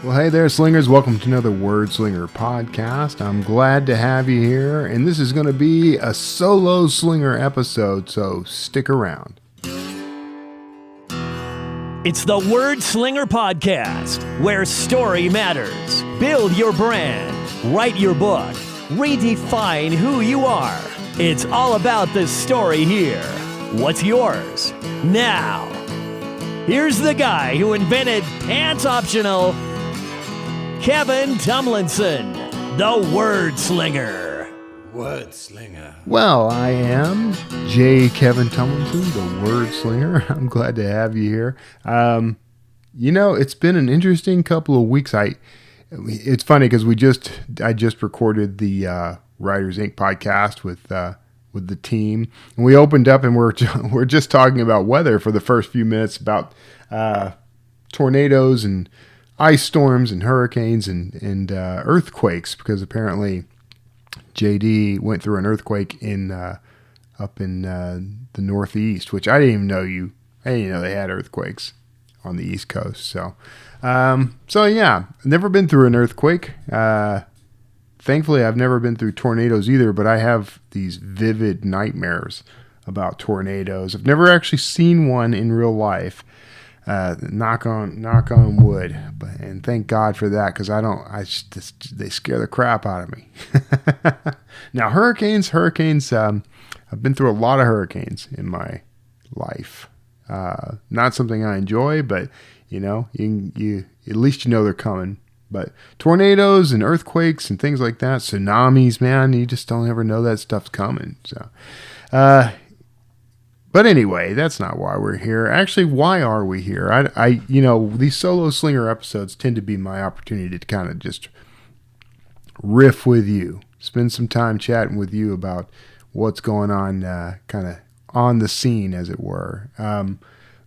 Well, hey there, slingers. Welcome to another Wordslinger Podcast. I'm glad to have you here, and this is going to be a solo slinger episode, so stick around. It's the Wordslinger Podcast, where story matters. Build your brand, write your book, redefine who you are. It's all about the story here. What's yours? Now, here's the guy who invented Pants Optional, Kevin Tumlinson, the Wordslinger. Wordslinger. Well, I am Kevin Tumlinson, the Wordslinger. I'm glad to have you here. It's been an interesting couple of weeks. It's funny because I just recorded the Writers Inc. podcast with the team, and we opened up and we're just talking about weather for the first few minutes, about tornadoes and ice storms and hurricanes and earthquakes, because apparently JD went through an earthquake up in the Northeast, which I didn't even know I didn't know they had earthquakes on the East Coast. So yeah, never been through an earthquake. Thankfully, I've never been through tornadoes either, but I have these vivid nightmares about tornadoes. I've never actually seen one in real life. Knock on wood, and thank God for that, because they scare the crap out of me. Now, hurricanes. I've been through a lot of hurricanes in my life. Not something I enjoy, but you at least they're coming. But tornadoes and earthquakes and things like that, tsunamis, man, you just don't ever know that stuff's coming. So, but anyway, that's not why we're here. Actually, why are we here? These solo slinger episodes tend to be my opportunity to kind of just riff with you, spend some time chatting with you about what's going on, kind of on the scene, as it were.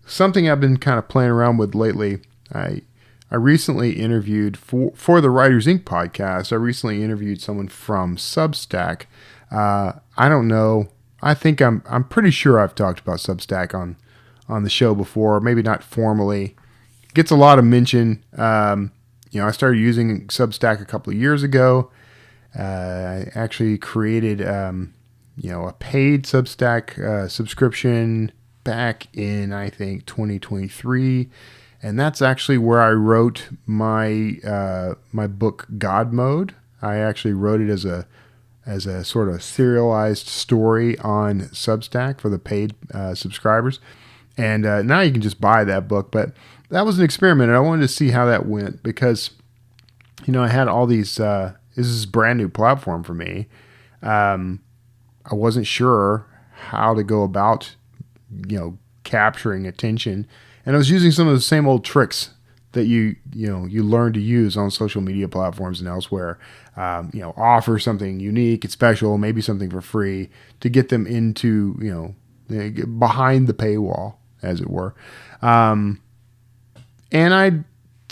Something I've been kind of playing around with lately. I recently interviewed for the Writers Inc. podcast. I recently interviewed someone from Substack. I don't know. I think I'm pretty sure I've talked about Substack on the show before, maybe not formally. It gets a lot of mention. I started using Substack a couple of years ago. I actually created, a paid Substack subscription back in, I think, 2023. And that's actually where I wrote my my book, God Mode. I actually wrote it as a sort of serialized story on Substack for the paid subscribers. And now you can just buy that book. But that was an experiment, and I wanted to see how that went, because, I had all these, this is a brand new platform for me. I wasn't sure how to go about, capturing attention. And I was using some of the same old tricks that you learn to use on social media platforms and elsewhere. Offer something unique and special, maybe something for free, to get them into, behind the paywall, as it were. And I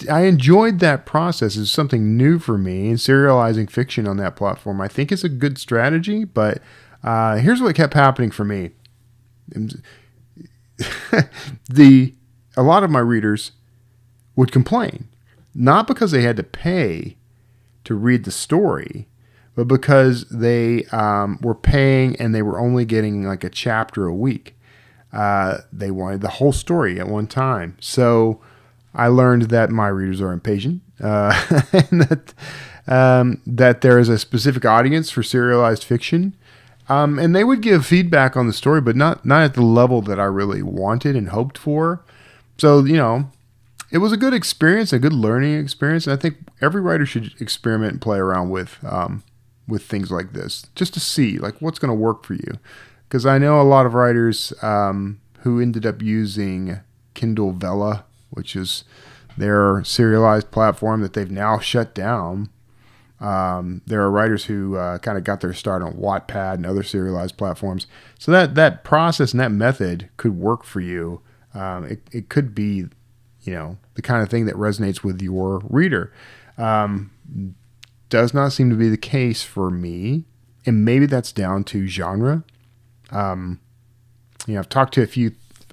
enjoyed that process. It's something new for me, and serializing fiction on that platform, I think, is a good strategy. But here's what kept happening for me. A lot of my readers would complain, not because they had to pay to read the story, but because they were paying and they were only getting like a chapter a week. They wanted the whole story at one time. So I learned that my readers are impatient, and that there is a specific audience for serialized fiction. And they would give feedback on the story, but not at the level that I really wanted and hoped for. So, it was a good experience, a good learning experience. And I think every writer should experiment and play around with things like this, just to see like what's going to work for you. Because I know a lot of writers who ended up using Kindle Vella, which is their serialized platform that they've now shut down. There are writers who kind of got their start on Wattpad and other serialized platforms. So that process and that method could work for you. It could be, the kind of thing that resonates with your reader. Does not seem to be the case for me, and maybe that's down to genre. I've talked to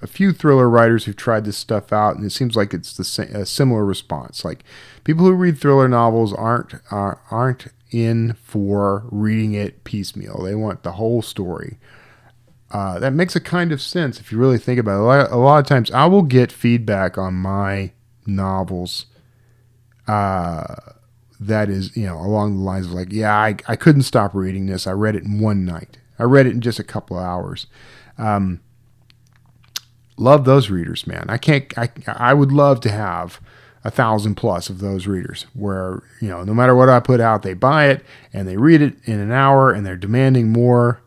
a a few thriller writers who've tried this stuff out, and it seems like it's a similar response. Like, people who read thriller novels aren't in for reading it piecemeal. They want the whole story. That makes a kind of sense if you really think about it. A lot of times I will get feedback on my novels that is, along the lines of like, yeah, I couldn't stop reading this. I read it in one night. I read it in just a couple of hours. Love those readers, man. I would love to have 1,000+ of those readers where, no matter what I put out, they buy it and they read it in an hour and they're demanding more.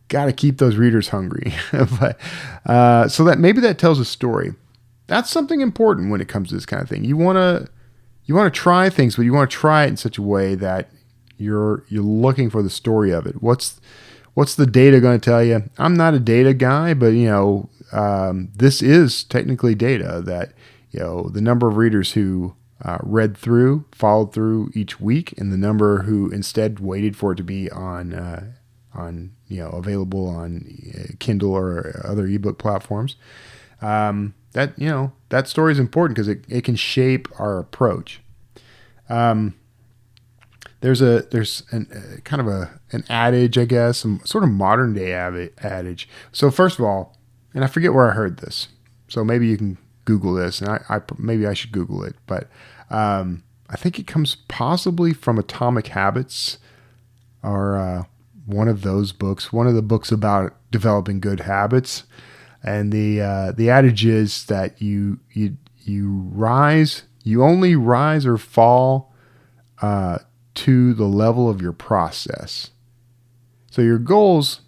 Got to keep those readers hungry. But, so that maybe that tells a story. That's something important when it comes to this kind of thing. You want to try things, but you want to try it in such a way that you're looking for the story of it. What's the data going to tell you? I'm not a data guy, but this is technically data that, the number of readers who followed through each week, and the number who instead waited for it to be on available on Kindle or other ebook platforms. That story is important because it can shape our approach. There's an kind of an adage, I guess, some sort of modern day adage. So first of all, and I forget where I heard this, so maybe you can Google this, and maybe I should Google it, but I think it comes possibly from Atomic Habits, or one of those books, one of the books about developing good habits. And the adage is that you only rise or fall to the level of your process. So your goals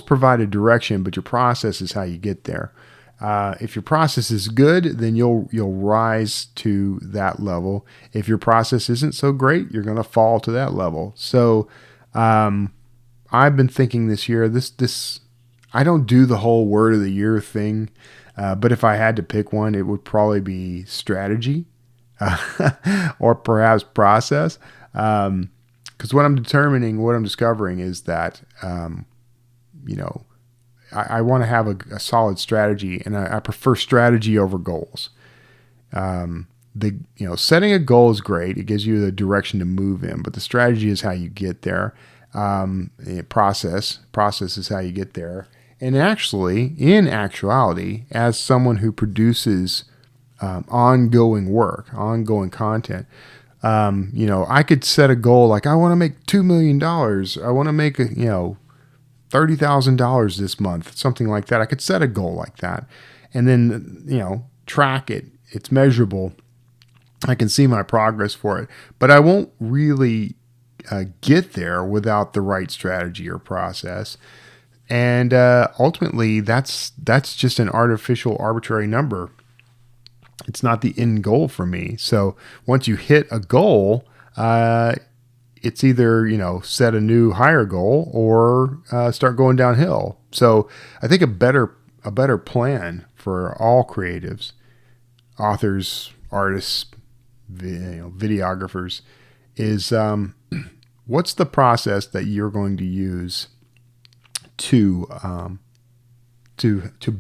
provide a direction, but your process is how you get there. If your process is good, then you'll rise to that level. If your process isn't so great, you're going to fall to that level. So I've been thinking this year, this I don't do the whole word of the year thing, but if I had to pick one, it would probably be strategy or perhaps process. Because what I'm discovering is that, I want to have a solid strategy, and I prefer strategy over goals. Setting a goal is great. It gives you the direction to move in, but the strategy is how you get there. Process is how you get there. And actually, in actuality, as someone who produces ongoing work, ongoing content, I could set a goal like, I want to make $2 million. I want to make $30,000 this month, something like that. I could set a goal like that, and then track it. It's measurable. I can see my progress for it, but I won't really get there without the right strategy or process. And ultimately, that's just an arbitrary number. It's not the end goal for me. So once you hit a goal, it's either set a new higher goal or start going downhill. So I think a better plan for all creatives, authors, artists, videographers, is what's the process that you're going to use to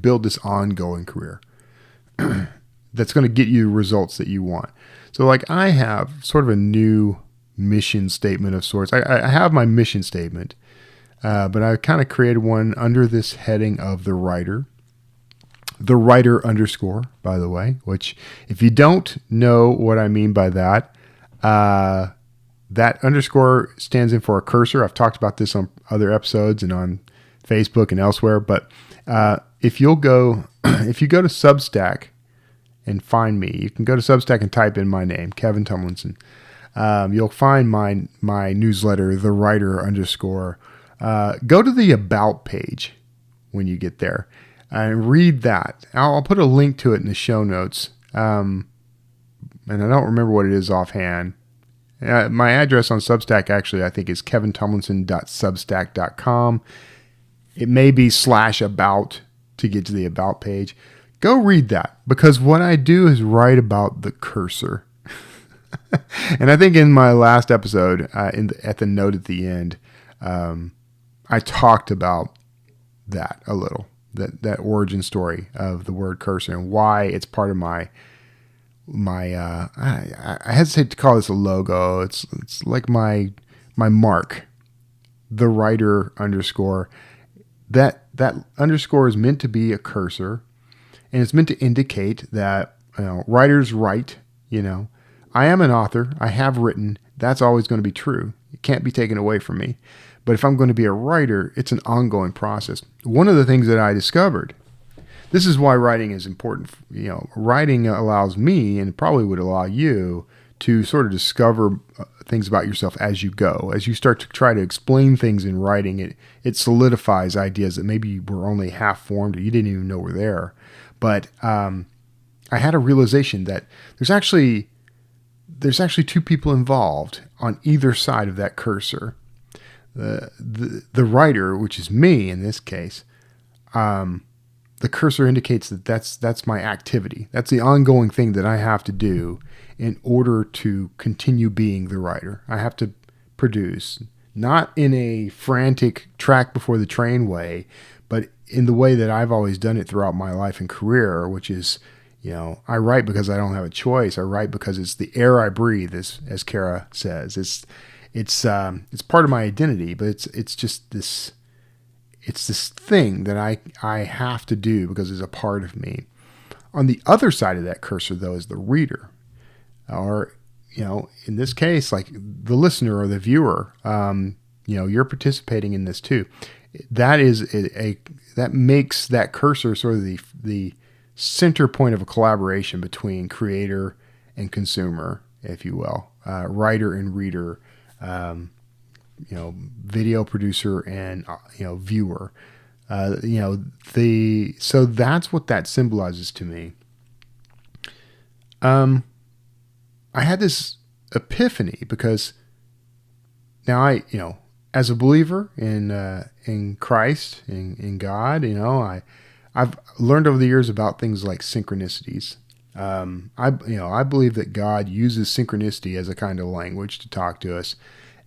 build this ongoing career that's going to get you results that you want. So like, I have sort of a new mission statement of sorts. I have my mission statement, but I kind of created one under this heading of the writer underscore, by the way, which if you don't know what I mean by that, that underscore stands in for a cursor. I've talked about this on other episodes and on Facebook and elsewhere, but if you go to Substack and find me, you can go to Substack and type in my name, Kevin Tumlinson. You'll find my newsletter, the writer underscore. Go to the about page when you get there and read that. I'll put a link to it in the show notes. And I don't remember what it is offhand. My address on Substack actually, I think, is kevintumlinson.substack.com. It may be /about to get to the about page. Go read that, because what I do is write about the cursor. And I think in my last episode, at the note at the end, I talked about that a little. that origin story of the word cursor and why it's part of my I hesitate to call this a logo. It's like my mark, the writer underscore. That underscore is meant to be a cursor, and it's meant to indicate that writers write. I am an author. I have written. That's always going to be true. It can't be taken away from me. But if I'm going to be a writer, it's an ongoing process. One of the things that I discovered, this is why writing is important. Writing allows me, and probably would allow you, to sort of discover things about yourself as you go. As you start to try to explain things in writing, it solidifies ideas that maybe were only half formed or you didn't even know were there. But I had a realization that there's actually two people involved on either side of that cursor. The writer, which is me in this case, the cursor indicates that that's my activity. That's the ongoing thing that I have to do in order to continue being the writer. I have to produce, not in a frantic track before the train way, but in the way that I've always done it throughout my life and career, which is, I write because I don't have a choice. I write because it's the air I breathe, as Kara says. It's part of my identity, but it's just this thing that I have to do because it's a part of me. On the other side of that cursor, though, is the reader, or in this case, like the listener or the viewer. You're participating in this too. That makes that cursor sort of the center point of a collaboration between creator and consumer, if you will, writer and reader. Video producer and viewer. So that's what that symbolizes to me. I had this epiphany because now as a believer in Christ, in God, I've learned over the years about things like synchronicities. I believe that God uses synchronicity as a kind of language to talk to us.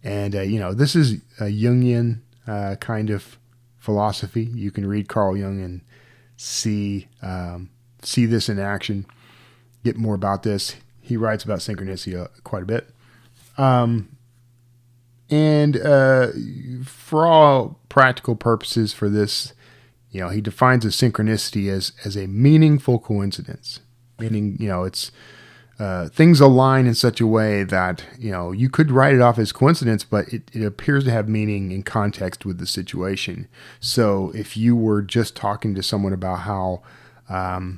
And, this is a Jungian kind of philosophy. You can read Carl Jung and see this in action, get more about this. He writes about synchronicity quite a bit. And for all practical purposes for this, he defines a synchronicity as a meaningful coincidence. Meaning, it's things align in such a way that, you could write it off as coincidence, but it appears to have meaning in context with the situation. So if you were just talking to someone about how, as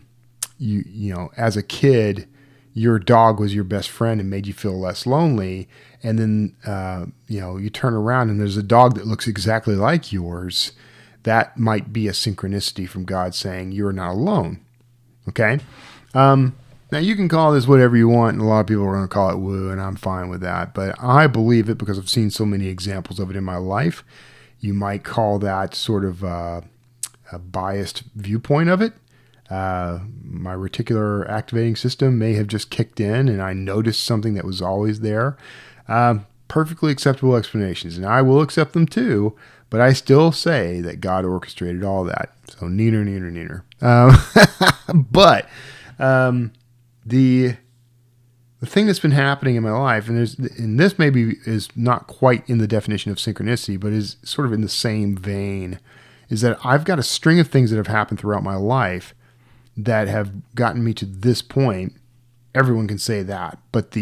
a kid, your dog was your best friend and made you feel less lonely, and then, you turn around and there's a dog that looks exactly like yours, that might be a synchronicity from God saying you're not alone. Okay? Now you can call this whatever you want, and a lot of people are going to call it woo, and I'm fine with that. But I believe it because I've seen so many examples of it in my life. You might call that sort of a biased viewpoint of it. My reticular activating system may have just kicked in, and I noticed something that was always there. Perfectly acceptable explanations, and I will accept them too. But I still say that God orchestrated all that. So neener. But the thing that's been happening in my life, and this maybe is not quite in the definition of synchronicity, but is sort of in the same vein, is that I've got a string of things that have happened throughout my life that have gotten me to this point. Everyone can say that, but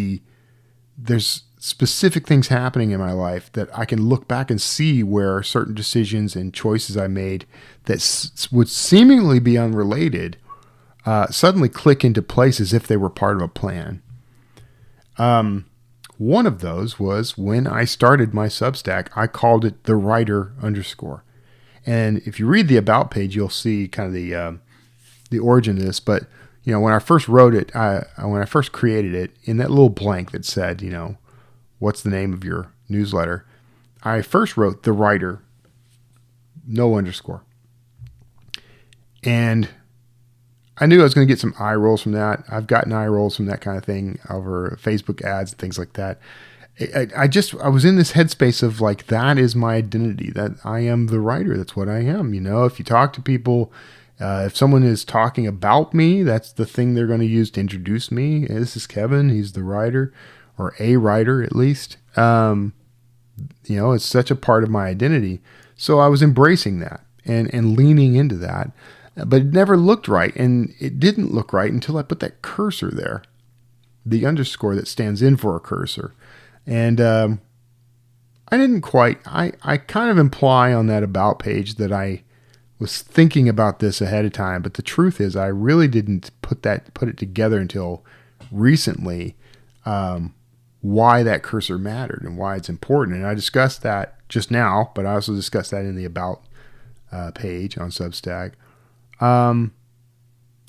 there's specific things happening in my life that I can look back and see where certain decisions and choices I made that would seemingly be unrelated suddenly click into place as if they were part of a plan. One of those was when I started my Substack. I called it the writer underscore. And if you read the about page, you'll see kind of the origin of this. But, when I first wrote it, when I first created it, in that little blank that said, what's the name of your newsletter, I first wrote the writer, no underscore. And I knew I was going to get some eye rolls from that. I've gotten eye rolls from that kind of thing over Facebook ads and things like that. I was in this headspace of like, that is my identity, that I am the writer. That's what I am. If you talk to people, if someone is talking about me, that's the thing they're going to use to introduce me. Hey, this is Kevin. He's the writer, or a writer at least. It's such a part of my identity. So I was embracing that and leaning into that, but it never looked right. And it didn't look right until I put that cursor there, the underscore that stands in for a cursor. And I kind of imply on that about page that I was thinking about this ahead of time, but the truth is I really didn't put it together until recently, why that cursor mattered and why it's important. And I discussed that just now, but I also discussed that in the about page on Substack.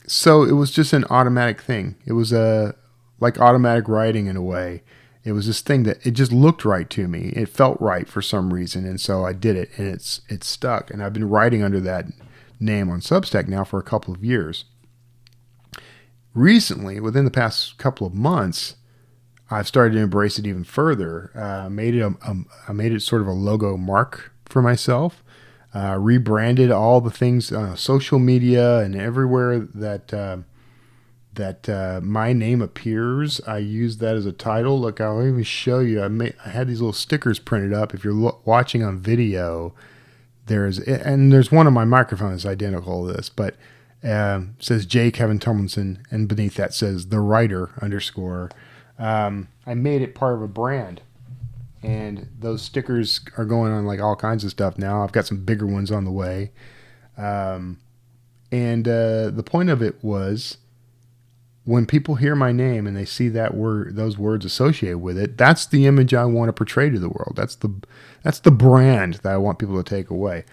So it was just an automatic thing. It was like automatic writing in a way. It was this thing that it just looked right to me. It felt right for some reason. And so I did it, and it's stuck. And I've been writing under that name on Substack now for a couple of years. Recently, within the past couple of months, I've started to embrace it even further. I made it sort of a logo mark for myself. Rebranded all the things, social media and everywhere that my name appears. I use that as a title. Look, I'll even show you. I had these little stickers printed up. If you're watching on video, there's one on my microphone that's identical to this, but it says J. Kevin Tumlinson, and beneath that says the writer _ I made it part of a brand, and those stickers are going on like all kinds of stuff now. I've got some bigger ones on the way. And the point of it was, when people hear my name and they see those words associated with it, that's the image I want to portray to the world. That's the brand that I want people to take away.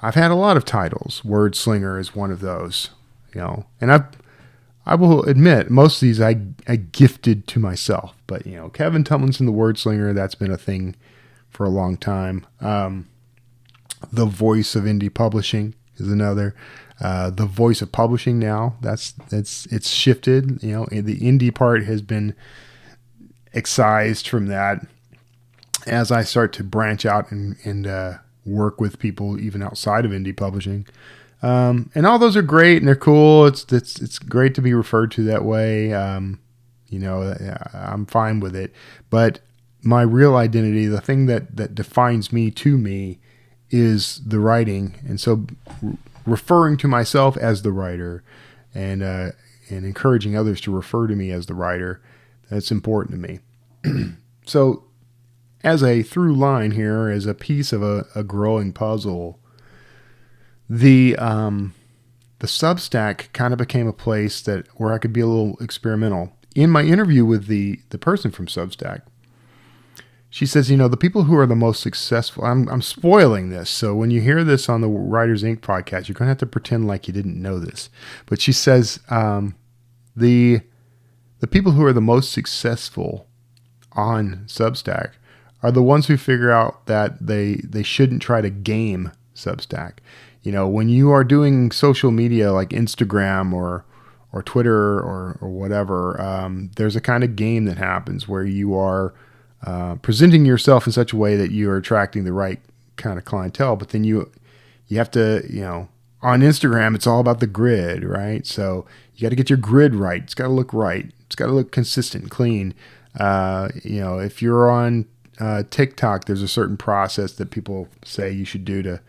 I've had a lot of titles. Wordslinger is one of those, and I will admit most of these I gifted to myself, but Kevin Tumlinson, the Wordslinger, that's been a thing for a long time. The voice of indie publishing is another. The voice of publishing now, it's shifted. The indie part has been excised from that as I start to branch out and work with people even outside of indie publishing. And all those are great and they're cool. It's great to be referred to that way. I'm fine with it, but my real identity, the thing that defines me to me, is the writing. And so referring to myself as the writer and encouraging others to refer to me as the writer, that's important to me. So as a through line here, as a piece of a growing puzzle, the Substack kind of became a place where I could be a little experimental. In my interview with the person from Substack, she says, the people who are the most successful, I'm spoiling this, so when you hear this on the Writers Inc. podcast, you're going to have to pretend like you didn't know this. But she says the people who are the most successful on Substack are the ones who figure out that they shouldn't try to game Substack. When you are doing social media like Instagram or Twitter or whatever, there's a kind of game that happens where you are presenting yourself in such a way that you are attracting the right kind of clientele. But then you have to, on Instagram, it's all about the grid, right? So you got to get your grid right. It's got to look right. It's got to look consistent, clean. If you're on TikTok, there's a certain process that people say you should do to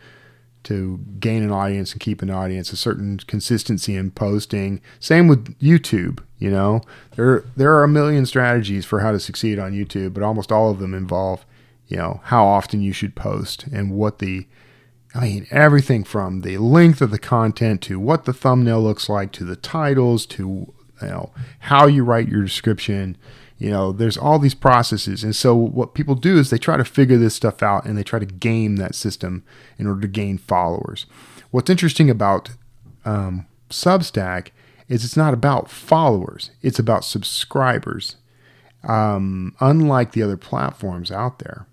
gain an audience and keep an audience, a certain consistency in posting. Same with YouTube. There are a million strategies for how to succeed on YouTube, but almost all of them involve, how often you should post and everything from the length of the content to what the thumbnail looks like, to the titles, to, how you write your description. There's all these processes. And so what people do is they try to figure this stuff out and they try to game that system in order to gain followers. What's interesting about Substack is it's not about followers. It's about subscribers. Unlike the other platforms out there,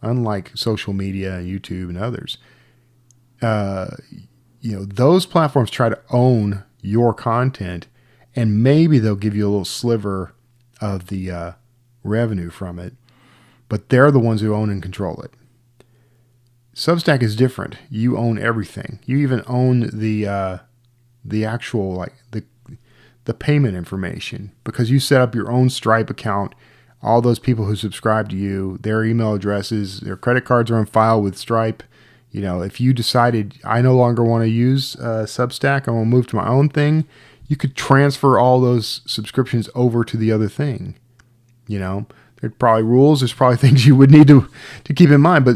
unlike social media and YouTube and others, those platforms try to own your content, and maybe they'll give you a little sliver of the revenue from it, but they're the ones who own and control it. Substack is different. You own everything. You even own the actual, like the payment information, because you set up your own Stripe account. All those people who subscribe to you, their email addresses, their credit cards are on file with Stripe. You know, if you decided I no longer want to use Substack, I want to move to my own thing, you could transfer all those subscriptions over to the other thing. You know, there's probably rules. There's probably things you would need to keep in mind, but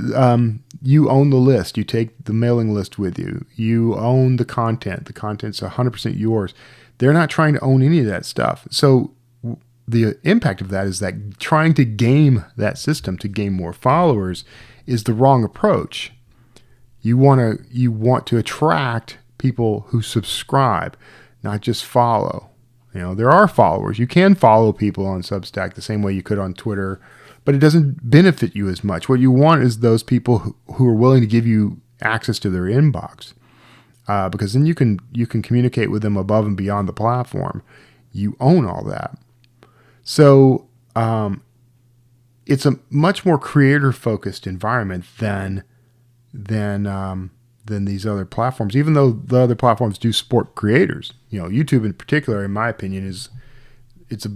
you own the list. You take the mailing list with you. You own the content. The content's 100% yours. They're not trying to own any of that stuff. So the impact of that is that trying to game that system to gain more followers is the wrong approach. You want to attract people who subscribe, not just follow. You know, there are followers. You can follow people on Substack the same way you could on Twitter, but it doesn't benefit you as much. What you want is those people who are willing to give you access to their inbox, because then you can communicate with them above and beyond the platform. You own all that. So it's a much more creator-focused environment than these other platforms, even though the other platforms do support creators. You know, YouTube in particular, in my opinion, it's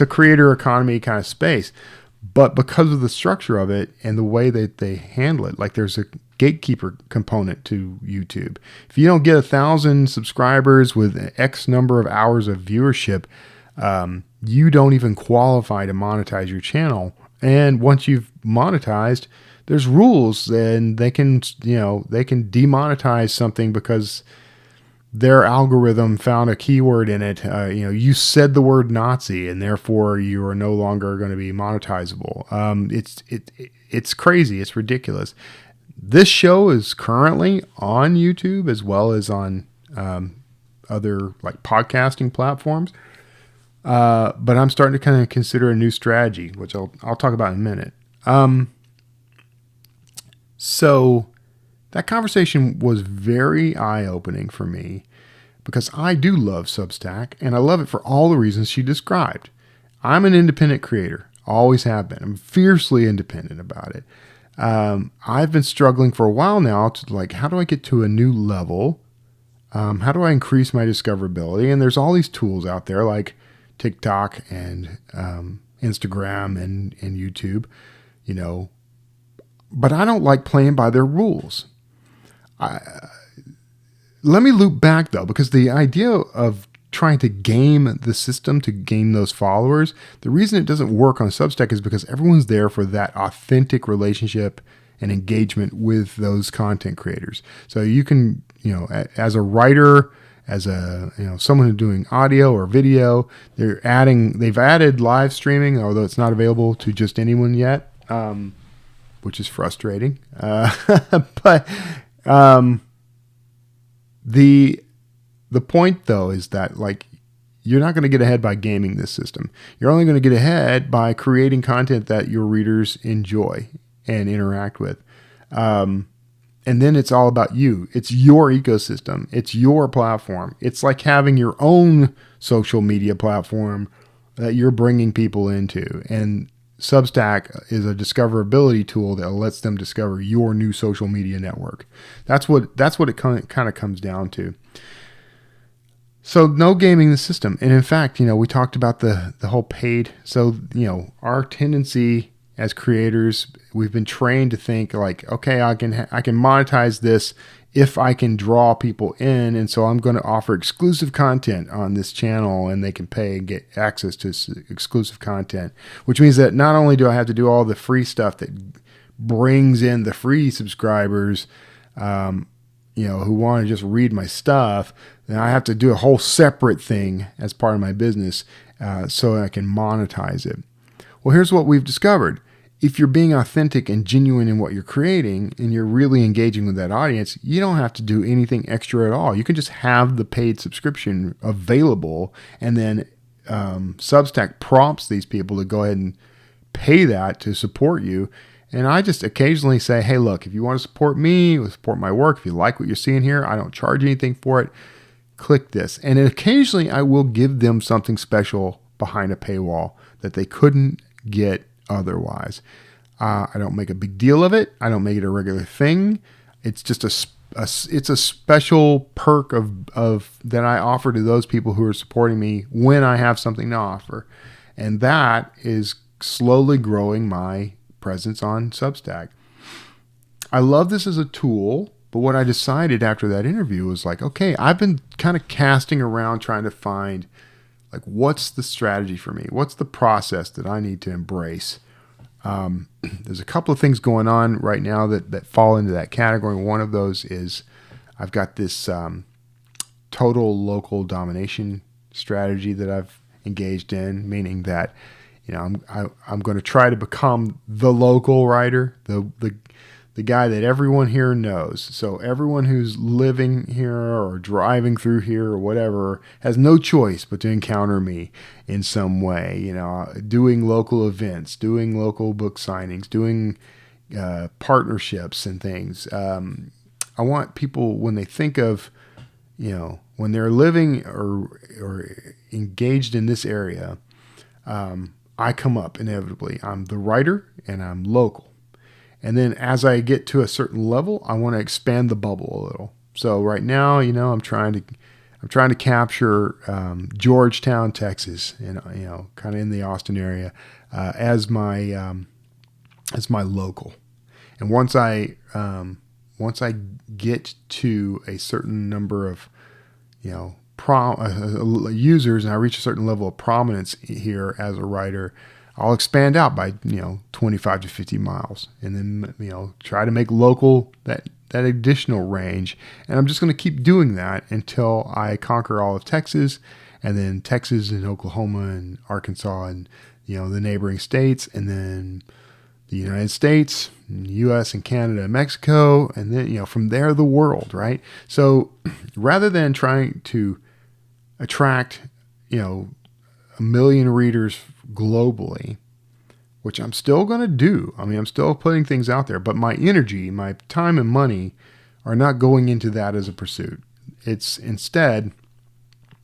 a creator economy kind of space. But because of the structure of it and the way that they handle it, like there's a gatekeeper component to YouTube. If you don't get 1,000 subscribers with X number of hours of viewership, you don't even qualify to monetize your channel. And once you've monetized, there's rules, and they can demonetize something because their algorithm found a keyword in it. You said the word Nazi, and therefore you are no longer going to be monetizable. It's crazy. It's ridiculous. This show is currently on YouTube as well as on other like podcasting platforms. But I'm starting to kind of consider a new strategy, which I'll talk about in a minute. So that conversation was very eye-opening for me, because I do love Substack, and I love it for all the reasons she described. I'm an independent creator, always have been. I'm fiercely independent about it. I've been struggling for a while now to like, how do I get to a new level? How do I increase my discoverability? And there's all these tools out there like TikTok and Instagram and YouTube, you know. But I don't like playing by their rules. Let me loop back, though, because the idea of trying to game the system to gain those followers, the reason it doesn't work on Substack is because everyone's there for that authentic relationship and engagement with those content creators. So you can, as a writer, as a, someone who's doing audio or video, they've added live streaming, although it's not available to just anyone yet. Which is frustrating. But the point, though, is that like you're not going to get ahead by gaming this system. You're only going to get ahead by creating content that your readers enjoy and interact with. And then it's all about you. It's your ecosystem. It's your platform. It's like having your own social media platform that you're bringing people into. And Substack is a discoverability tool that lets them discover your new social media network. That's what it kind of comes down to. So no gaming the system. And in fact, we talked about the whole paid. So, our tendency as creators, we've been trained to think like, okay, I can monetize this if I can draw people in. And so I'm going to offer exclusive content on this channel, and they can pay and get access to exclusive content, which means that not only do I have to do all the free stuff that brings in the free subscribers, who want to just read my stuff, then I have to do a whole separate thing as part of my business, so I can monetize it. Well, here's what we've discovered. If you're being authentic and genuine in what you're creating and you're really engaging with that audience, you don't have to do anything extra at all. You can just have the paid subscription available, and then Substack prompts these people to go ahead and pay that to support you. And I just occasionally say, hey, look, if you want to support me, support my work, if you like what you're seeing here, I don't charge anything for it, click this. And occasionally I will give them something special behind a paywall that they couldn't get otherwise. I don't make a big deal of it. I don't make it a regular thing. It's just it's a special perk of that I offer to those people who are supporting me when I have something to offer. And that is slowly growing my presence on Substack. I love this as a tool, but what I decided after that interview was like, okay, I've been kind of casting around trying to find like, what's the strategy for me? What's the process that I need to embrace? There's a couple of things going on right now that fall into that category. One of those is I've got this total local domination strategy that I've engaged in, meaning that, you know, I'm going to try to become the local writer, the guy that everyone here knows. So everyone who's living here or driving through here or whatever has no choice but to encounter me in some way, you know, doing local events, doing local book signings, doing partnerships and things. I want people, when they think of, you know, when they're living or engaged in this area, I come up inevitably. I'm the writer and I'm local. And then as I get to a certain level, I want to expand the bubble a little. So right now, you know, I'm trying to capture Georgetown, Texas, and, you know, kind of in the Austin area, as my local. And once I get to a certain number of, you know, users, and I reach a certain level of prominence here as a writer, I'll expand out by, you know, 25 to 50 miles, and then, you know, try to make local that additional range. And I'm just going to keep doing that until I conquer all of Texas, and then Texas and Oklahoma and Arkansas and, you know, the neighboring states, and then the United States, and US and Canada and Mexico, and then, you know, from there, the world, right? So rather than trying to attract, you know, 1 million readers globally, which I'm still going to do. I mean, I'm still putting things out there, but my energy, my time and money are not going into that as a pursuit. It's instead,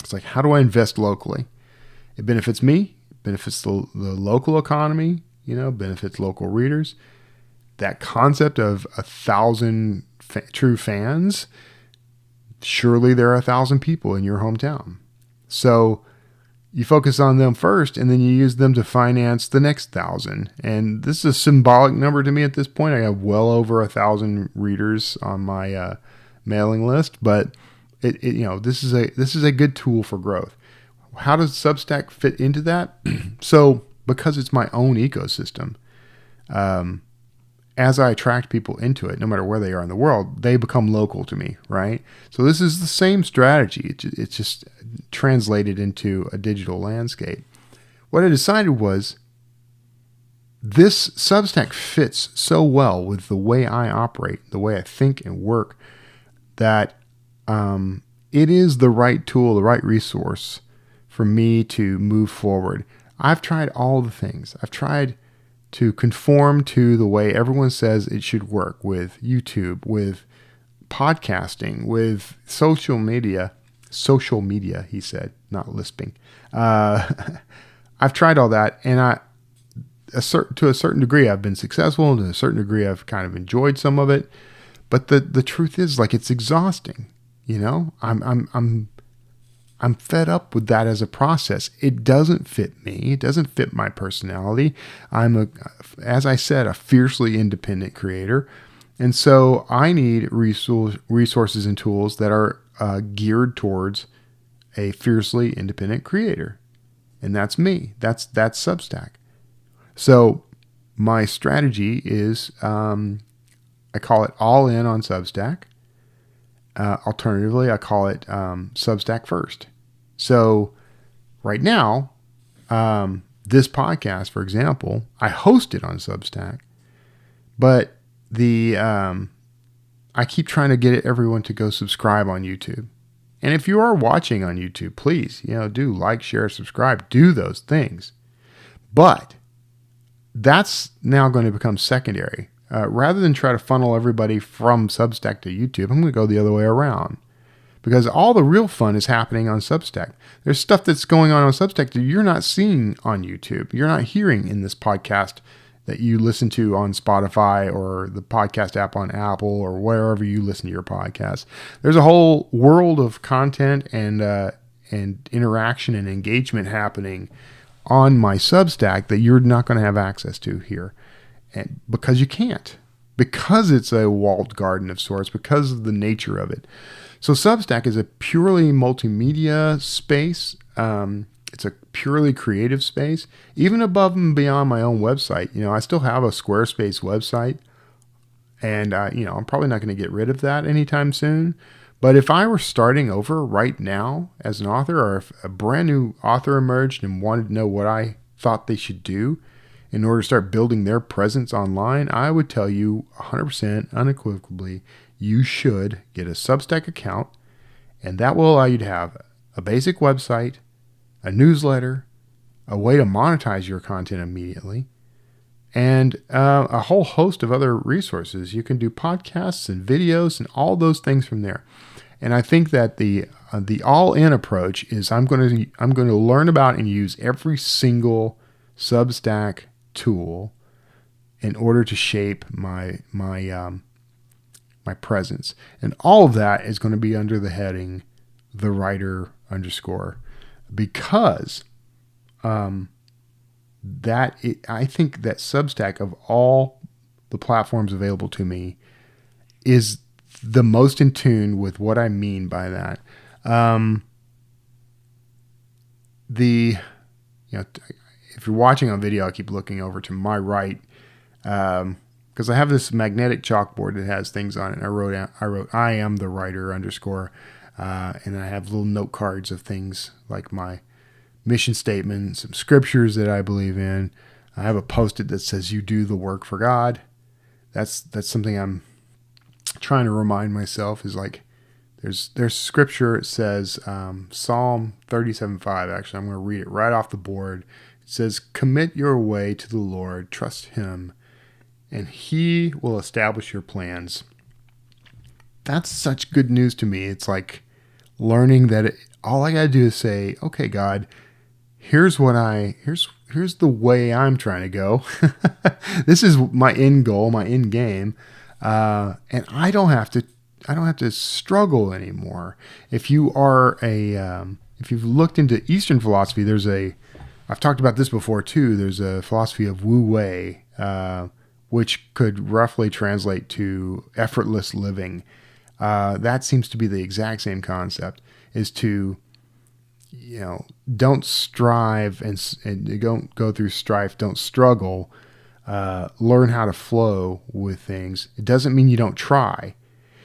it's like, how do I invest locally? It benefits me, benefits the local economy, you know, benefits local readers. That concept of 1,000 true fans, surely there are 1,000 people in your hometown. So you focus on them first, and then you use them to finance the next 1,000. And this is a symbolic number to me at this point. I have well over 1,000 readers on my mailing list, but it you know, this is a good tool for growth. How does Substack fit into that? So because it's my own ecosystem, as I attract people into it, no matter where they are in the world, they become local to me, right? So this is the same strategy. It's just translated into a digital landscape. What I decided was this Substack fits so well with the way I operate, the way I think and work, that it is the right tool, the right resource for me to move forward. I've tried all the things. I've tried to conform to the way everyone says it should work, with YouTube, with podcasting, with social media, he said, not lisping. I've tried all that, and to a certain degree, I've been successful, and to a certain degree, I've kind of enjoyed some of it. But the truth is, like, it's exhausting. You know, I'm fed up with that as a process. It doesn't fit me. It doesn't fit my personality. I'm as I said, a fiercely independent creator. And so I need resources and tools that are geared towards a fiercely independent creator. And that's me. That's Substack. So my strategy is, I call it all in on Substack. Alternatively, I call it Substack first. So right now, this podcast, for example, I host it on Substack, but I keep trying to get everyone to go subscribe on YouTube. And if you are watching on YouTube, please, you know, do like, share, subscribe, do those things. But that's now going to become secondary. Rather than try to funnel everybody from Substack to YouTube, I'm going to go the other way around. because all the real fun is happening on Substack. There's stuff that's going on Substack that you're not seeing on YouTube. You're not hearing in this podcast that you listen to on Spotify or the podcast app on Apple or wherever you listen to your podcast. There's a whole world of content and interaction and engagement happening on my Substack that you're not going to have access to here, and because you can't, because it's a walled garden of sorts, because of the nature of it. So Substack is a purely multimedia space. It's a purely creative space, even above and beyond my own website. I still have a Squarespace website, and I'm probably not going to get rid of that anytime soon. But if I were starting over right now as an author, or if a brand new author emerged and wanted to know what I thought they should do in order to start building their presence online, I would tell you 100% unequivocally, you should get a Substack account, and that will allow you to have a basic website, a newsletter, a way to monetize your content immediately, and a whole host of other resources. You can do podcasts and videos and all those things from there. And I think that the all-in approach is I'm going to learn about and use every single Substack tool in order to shape my presence. And all of that is going to be under the heading the writer _ because I think that Substack, of all the platforms available to me, is the most in tune with what I mean by that. If you're watching on video, I keep looking over to my right because I have this magnetic chalkboard that has things on it. I wrote I am the writer _ and I have little note cards of things like my mission statement, some scriptures that I believe in. I have a Post-it that says, "You do the work for God." That's something I'm trying to remind myself, is like there's scripture. It says Psalm 37:5. Actually, I'm going to read it right off the board. It says, "Commit your way to the Lord, trust Him, and He will establish your plans." That's such good news to me. It's like learning that all I got to do is say, "Okay, God, here's the way I'm trying to go. This is my end goal, my end game, and I don't have to struggle anymore." If you are if you've looked into Eastern philosophy, I've talked about this before too. There's a philosophy of Wu Wei, which could roughly translate to effortless living. That seems to be the exact same concept, is to, don't strive and don't go through strife, don't struggle, learn how to flow with things. It doesn't mean you don't try.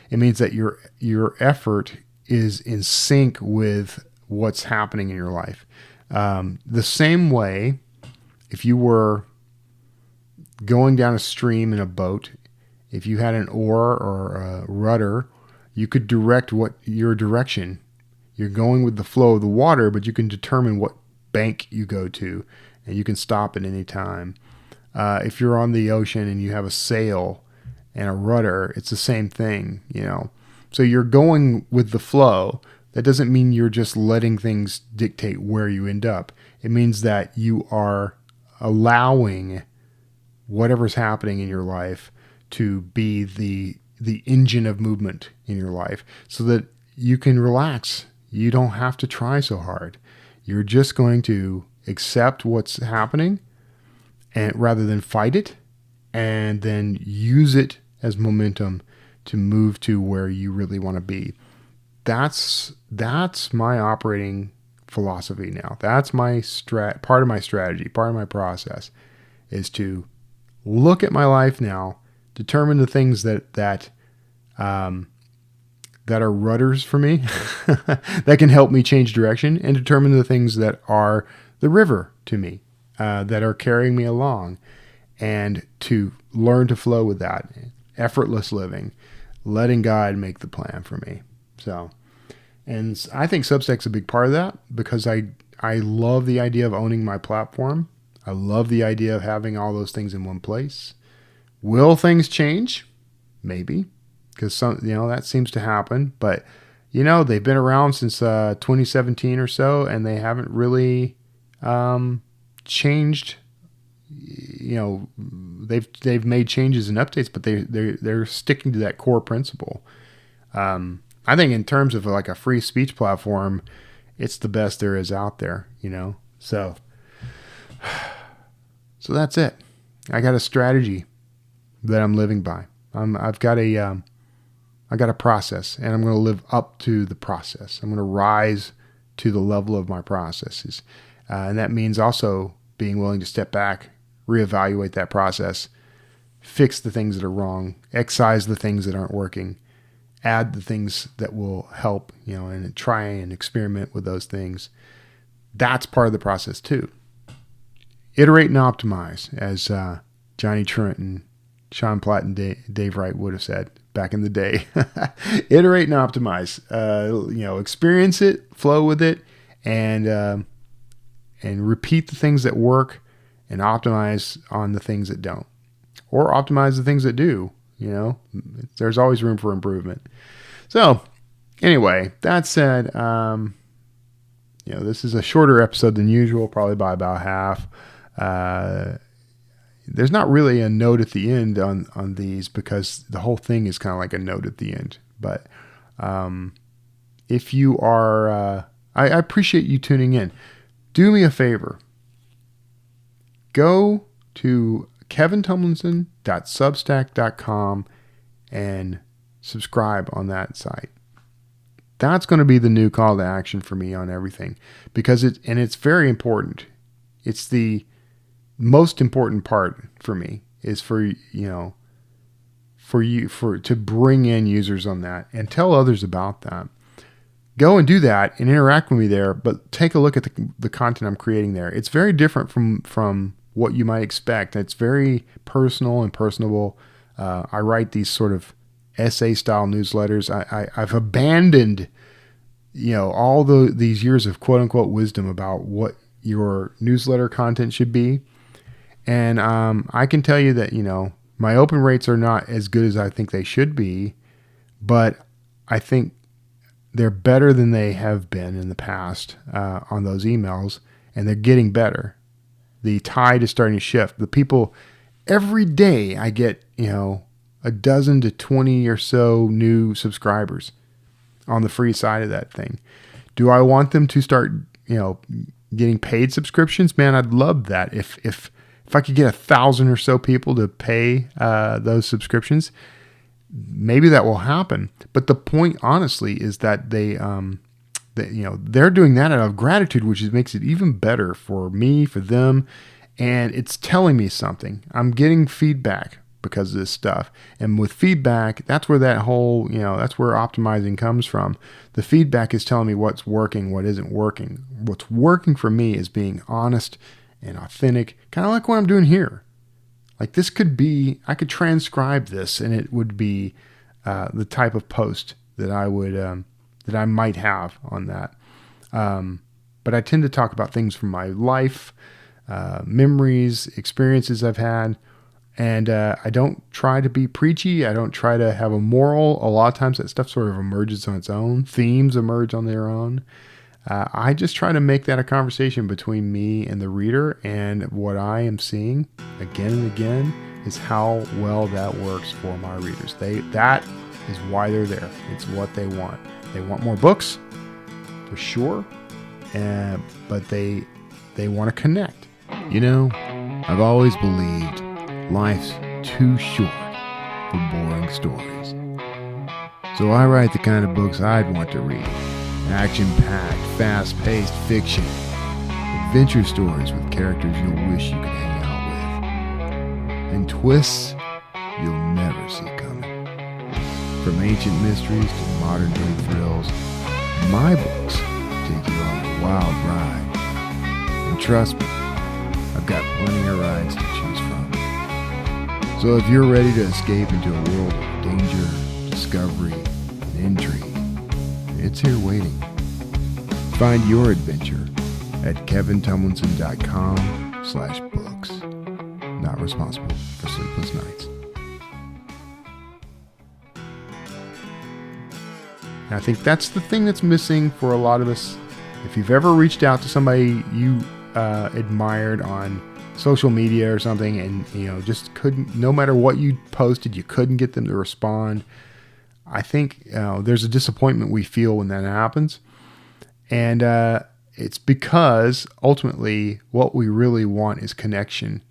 It means that your effort is in sync with what's happening in your life. The same way, if you were going down a stream in a boat, if you had an oar or a rudder, you could direct your direction. You're going with the flow of the water, but you can determine what bank you go to, and you can stop at any time. If you're on the ocean and you have a sail and a rudder, it's the same thing, So you're going with the flow. That doesn't mean you're just letting things dictate where you end up. It means that you are allowing whatever's happening in your life to be the engine of movement in your life, so that you can relax. You don't have to try so hard. You're just going to accept what's happening, and rather than fight it, and then use it as momentum to move to where you really want to be. That's my operating philosophy now. That's my part of my strategy, part of my process, is to look at my life now, determine the things that are rudders for me, that can help me change direction, and determine the things that are the river to me, that are carrying me along, and to learn to flow with that. Effortless living, letting God make the plan for me. So, and I think Substack's a big part of that, because I love the idea of owning my platform. I love the idea of having all those things in one place. Will things change? Maybe, because that seems to happen. But they've been around since 2017 or so, and they haven't really changed. They've made changes and updates, but they're sticking to that core principle. I think in terms of like a free speech platform, it's the best there is out there. So that's it. I got a strategy that I'm living by. I got a process, and I'm going to live up to the process. I'm going to rise to the level of my processes. And that means also being willing to step back, reevaluate that process, fix the things that are wrong, excise the things that aren't working, add the things that will help, and try and experiment with those things. That's part of the process too. Iterate and optimize, as Johnny Truant and Sean Platt and Dave Wright would have said back in the day. Iterate and optimize. Experience it, flow with it, and repeat the things that work, and optimize on the things that don't, or optimize the things that do. There's always room for improvement. So, anyway, that said, this is a shorter episode than usual, probably by about half. There's not really a note at the end on these, because the whole thing is kind of like a note at the end. But if you are, I appreciate you tuning in. Do me a favor. Go to kevintumlinson.substack.com and subscribe on that site. That's going to be the new call to action for me on everything, because it's very important. It's the most important part for me, is for to bring in users on that and tell others about that. Go and do that and interact with me there, but take a look at the content I'm creating there. It's very different from what you might expect. It's very personal and personable. I write these sort of essay style newsletters. I've abandoned, all these years of quote unquote wisdom about what your newsletter content should be. And I can tell you that, my open rates are not as good as I think they should be, but I think they're better than they have been in the past on those emails, and they're getting better. The tide is starting to shift. The people, every day I get, a dozen to 20 or so new subscribers on the free side of that thing. Do I want them to start, getting paid subscriptions? Man, I'd love that. If I could get 1,000 or so people to pay those subscriptions, maybe that will happen. But the point, honestly, is that they're doing that out of gratitude, which makes it even better for me, for them, and it's telling me something. I'm getting feedback because of this stuff, and with feedback, that's where that whole, that's where optimizing comes from. The feedback is telling me what's working, what isn't working. What's working for me is being honest and authentic, kind of like what I'm doing here. Like this could be, I could transcribe this, and it would be the type of post that I would that I might have on that. But I tend to talk about things from my life, memories, experiences I've had, and I don't try to be preachy. I don't try to have a moral. A lot of times that stuff sort of emerges on its own. Themes emerge on their own. I just try to make that a conversation between me and the reader, and what I am seeing again and again is how well that works for my readers. That is why they're there. It's what they want. They want more books, for sure, but they want to connect. I've always believed life's too short for boring stories. So I write the kind of books I'd want to read. Action-packed, fast-paced fiction. Adventure stories with characters you'll wish you could hang out with. And twists you'll never see coming. From ancient mysteries to modern-day thrills, my books take you on a wild ride. And trust me, I've got plenty of rides to choose from. So if you're ready to escape into a world of danger, discovery, and intrigue, it's here waiting. Find your adventure at kevintumlinson.com/books. Not responsible for sleepless nights. And I think that's the thing that's missing for a lot of us. If you've ever reached out to somebody you admired on social media or something, and just couldn't, no matter what you posted, you couldn't get them to respond. I think there's a disappointment we feel when that happens, and it's because ultimately what we really want is connection,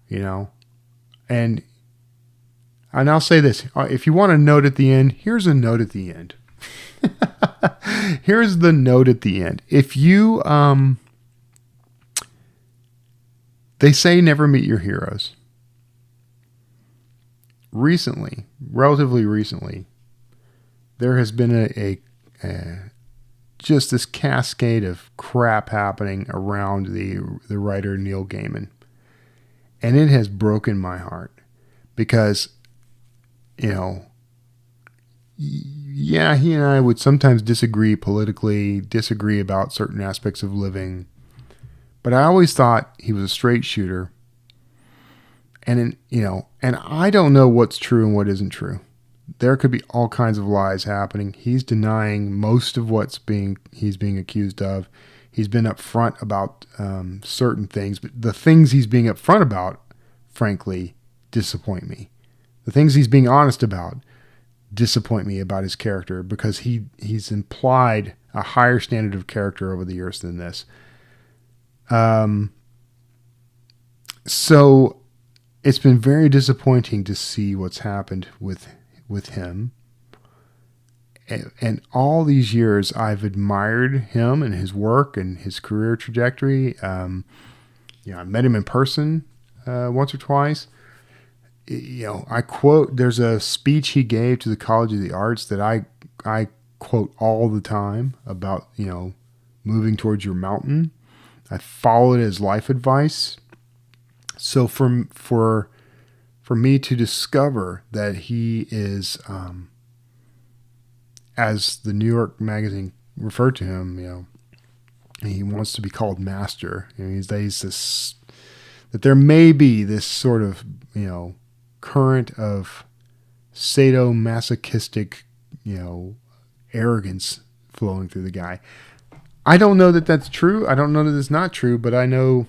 and I'll say this: if you want a note at the end, here's a note at the end. Here's the note at the end. If you they say never meet your heroes. Relatively recently, there has been just this cascade of crap happening around the writer Neil Gaiman. And it has broken my heart because, yeah, he and I would sometimes disagree politically, disagree about certain aspects of living. But I always thought he was a straight shooter. And I don't know what's true and what isn't true. There could be all kinds of lies happening. He's denying most of he's being accused of. He's been upfront about certain things, but the things he's being upfront about, frankly, disappoint me. The things he's being honest about disappoint me about his character, because he's implied a higher standard of character over the years than this. So it's been very disappointing to see what's happened with him. And all these years I've admired him and his work and his career trajectory. I met him in person once or twice. I quote, there's a speech he gave to the College of the Arts that I quote all the time about, moving towards your mountain. I follow it as life advice. So for me to discover that he is, as the New York Magazine referred to him, he wants to be called master. He's this, that there may be this sort of, current of sadomasochistic, arrogance flowing through the guy. I don't know that that's true. I don't know that it's not true, but I know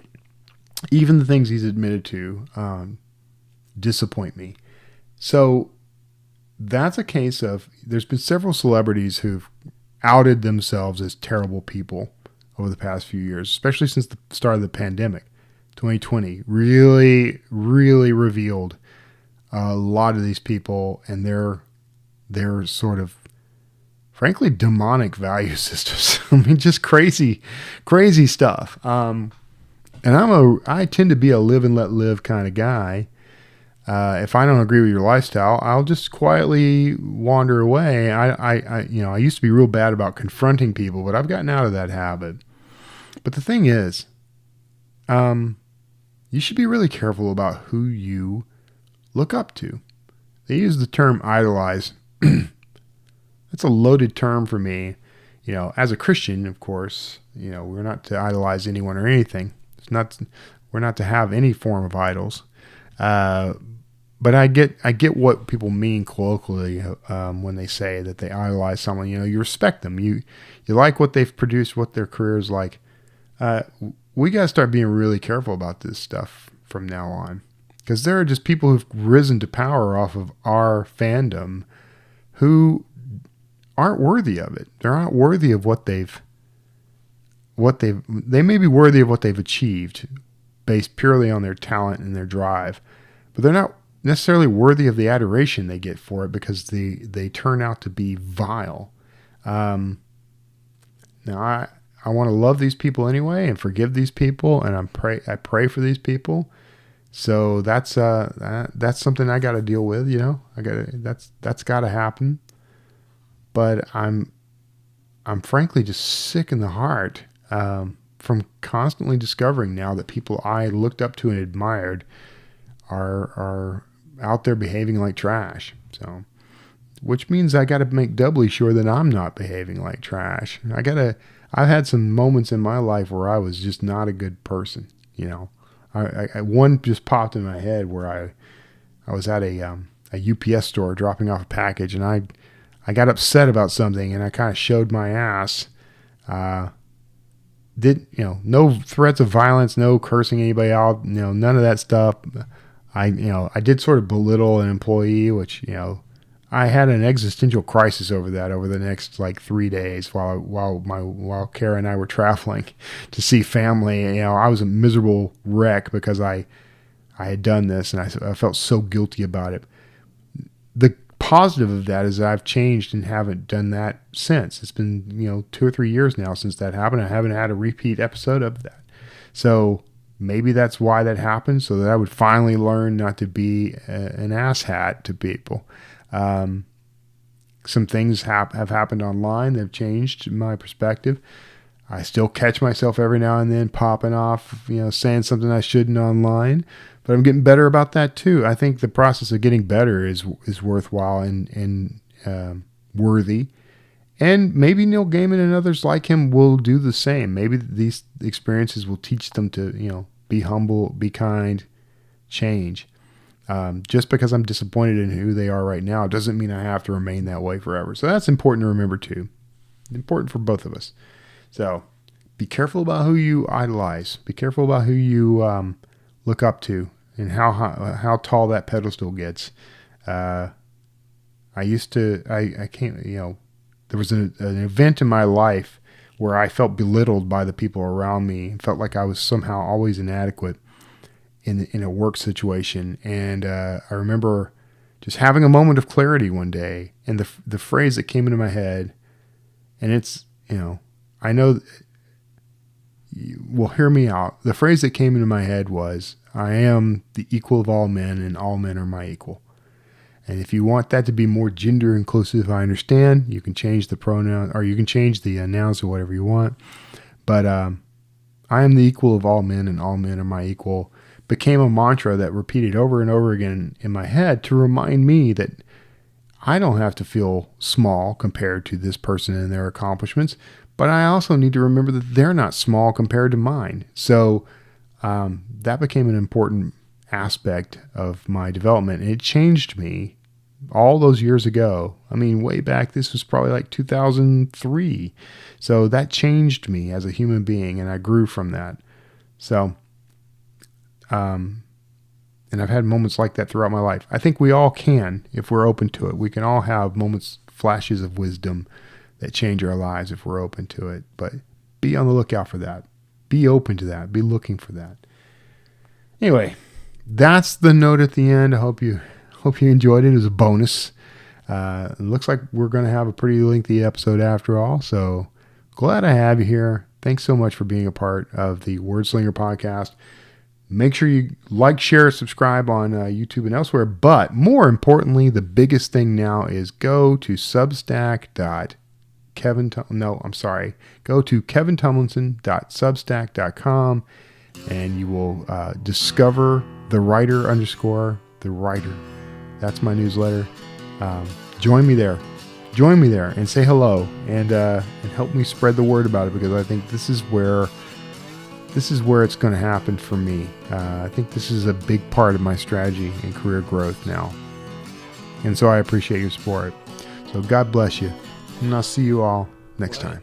even the things he's admitted to disappoint me. So that's a case of, there's been several celebrities who've outed themselves as terrible people over the past few years, especially since the start of the pandemic. 2020 really, really revealed a lot of these people and their sort of, frankly, demonic value systems. I mean, just crazy stuff. And I tend to be a live and let live kind of guy. If I don't agree with your lifestyle, I'll just quietly wander away. I used to be real bad about confronting people, but I've gotten out of that habit. But the thing is, you should be really careful about who you look up to. They use the term idolize. That's a loaded term for me. As a Christian, of course, we're not to idolize anyone or anything. We're not to have any form of idols. But I get what people mean colloquially when they say that they idolize someone. You respect them. You like what they've produced, what their career is like. We got to start being really careful about this stuff from now on, because there are just people who've risen to power off of our fandom who aren't worthy of it. They're not worthy of they may be worthy of what they've achieved based purely on their talent and their drive, but they're not necessarily worthy of the adoration they get for it, because they turn out to be vile. Now I want to love these people anyway and forgive these people, and I pray for these people. So that's something I got to deal with, that's got to happen. But I'm frankly just sick in the heart from constantly discovering now that people I looked up to and admired are out there behaving like trash. So, which means I got to make doubly sure that I'm not behaving like trash. I've had some moments in my life where I was just not a good person. One just popped in my head where I was at a UPS store dropping off a package, and I I got upset about something and I kind of showed my ass. No threats of violence, no cursing anybody out, none of that stuff. I did sort of belittle an employee, which, I had an existential crisis over that over the next like 3 days while Kara and I were traveling to see family. I was a miserable wreck because I had done this and I felt so guilty about it. The positive of that is that I've changed and haven't done that since. It's been, 2 or 3 years now since that happened. I haven't had a repeat episode of that. So maybe that's why that happened, so that I would finally learn not to be an asshat to people. Some things have happened online that have changed my perspective. I still catch myself every now and then popping off, saying something I shouldn't online, but I'm getting better about that too. I think the process of getting better is worthwhile and worthy. And maybe Neil Gaiman and others like him will do the same. Maybe these experiences will teach them to, be humble, be kind, change. Just because I'm disappointed in who they are right now doesn't mean I have to remain that way forever. So that's important to remember too. Important for both of us. So be careful about who you idolize. Be careful about who you look up to and how tall that pedestal gets. I can't, there was an event in my life where I felt belittled by the people around me and felt like I was somehow always inadequate in a work situation. And I remember just having a moment of clarity one day, and the phrase that came into my head, and it's, I know, well, hear me out. The phrase that came into my head was, I am the equal of all men and all men are my equal. And if you want that to be more gender inclusive, I understand. You can change the pronoun, or you can change the nouns or whatever you want. But I am the equal of all men and all men are my equal became a mantra that repeated over and over again in my head to remind me that I don't have to feel small compared to this person and their accomplishments, but I also need to remember that they're not small compared to mine. So that became an important aspect of my development. And it changed me all those years ago. I mean, way back, this was probably like 2003. So that changed me as a human being, and I grew from that. So, and I've had moments like that throughout my life. I think we all can, if we're open to it. We can all have moments, flashes of wisdom that change our lives if we're open to it. But be on the lookout for that. Be open to that. Be looking for that. Anyway, that's the note at the end. I hope you enjoyed it as a bonus. It looks like we're going to have a pretty lengthy episode after all. So glad I have you here. Thanks so much for being a part of the Wordslinger Podcast. Make sure you like, share, subscribe on YouTube and elsewhere. But more importantly, the biggest thing now is go to Go to kevintumlinson.substack.com and you will discover the writer. That's my newsletter. Join me there and say hello and help me spread the word about it, because I think this is where it's going to happen for me. I think this is a big part of my strategy and career growth now. And so I appreciate your support. So God bless you. And I'll see you all next time.